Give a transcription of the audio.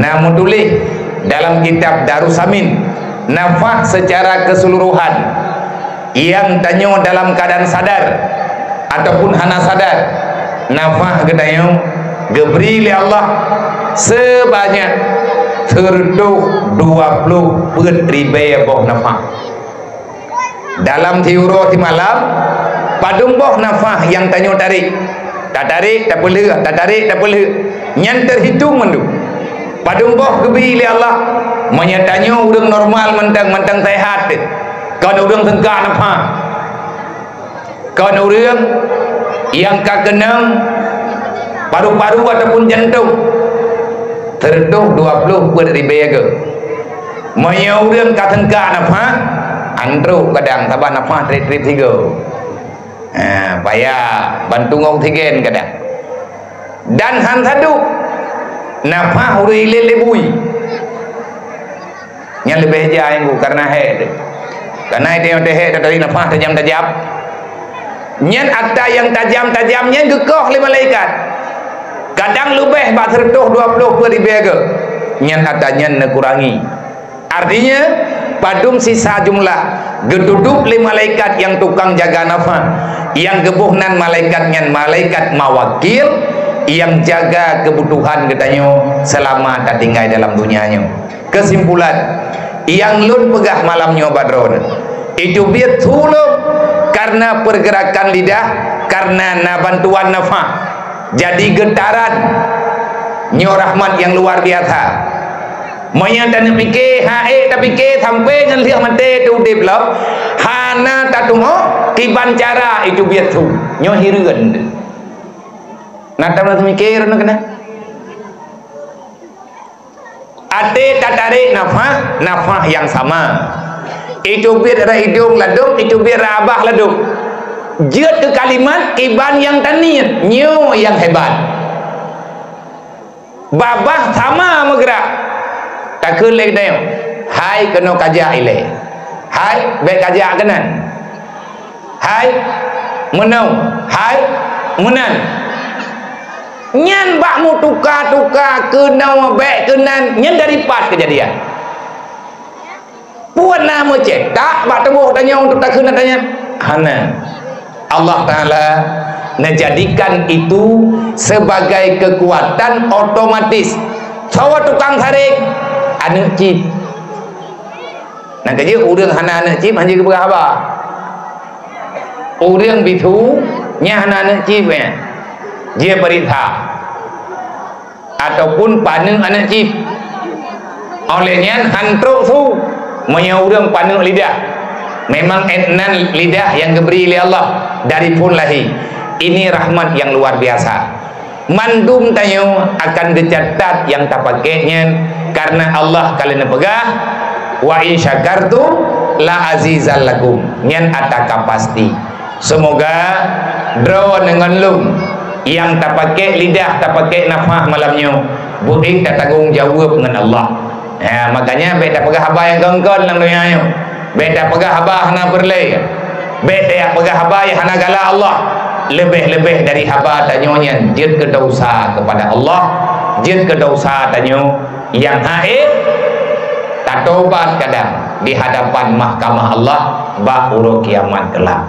namun tulis dalam kitab Darussamin nafah secara keseluruhan yang tanya dalam keadaan sadar ataupun hana sadar, nafah gedayung geberi oleh Allah sebanyak 20 ribu boh nafah. Dalam tiuro di malam padung boh nafah yang tanya tarik tak boleh, tak tarik tak boleh, yang terhitung mendu padung boh geberi oleh Allah menyatanya urang normal mentang sehat, kalau urang tengkak nafah, kalau urang yang kagenang paru-paru ataupun jantung terduh 20 ribu ke maya urang katengkak nafah andro kadang sabar nafah trip 3 payah bantu oksigen kadang dan han sadu nafah uri lebui yang lebih jauh karena head karena dia dari nafah tajam-tajam nyen ada yang tajam-tajamnya gekoh oleh malaikat kadang lebih bak tertuh 20 ribu ke nyen adanya kurangi, artinya padum sisa jumlah geduduk oleh malaikat yang tukang jaga nafah, yang gebuhnan malaikatnya malaikat mawakil yang jaga kebutuhan katanya selama tak tinggal dalam dunianya. Kesimpulan yang lun pegah malamnya badron itu biar tulung karena pergerakan lidah, karena bantuan nafah jadi getaran nyo rahmat yang luar biasa. Moyan dan fikir tak fikir sampai dengan lihat mati tu develop hana tatumo kiban cara itu biar tu nyo hiruan nata nak mikir nak kena ade tak tarik nafah yang sama itu biar ada hidung ladung, itu biar abah ladung jut ke kalimat kiban yang tani nyo yang hebat babah sama bergerak tak kelek dah hai kena kajak ile hai baik kajak kenan hai menau hai menan nyan bakmu tukar kena baik kenan nyan dari pas kejadian puan nama cek tak bak tebuh tanya untuk tak kena tanya hana Allah Ta'ala menjadikan itu sebagai kekuatan otomatis. Sawa tukang tarik anak cip nak kerja urang hana anak cip hanya keberapa urang bitu nya hana anak cip dia berita ataupun paneng anak cip olehnya hantruk su menyaurang paneng lidah memang enan lidah yang diberi oleh Allah dari pun lahi. Ini rahmat yang luar biasa. Mandum tayo akan dicatat yang tak pakainya karena Allah kalian pegah wa in syakartum la azizal lakum nyan ataka pasti. Semoga draw dengan lum yang tak pakai lidah tak pakai nafah malamnya buik tak tanggung jawab dengan Allah. Makanya beda pegah abah yang gengkon dalam dunia beda pegah abah hana berlay beda yang pegah abah yang hana gala Allah lebih-lebih dari haba tanyonya jid kedosa kepada Allah, jid kedosa tanyo yang haid tak tobat kadang di hadapan mahkamah Allah bah uruk kiamat kelak.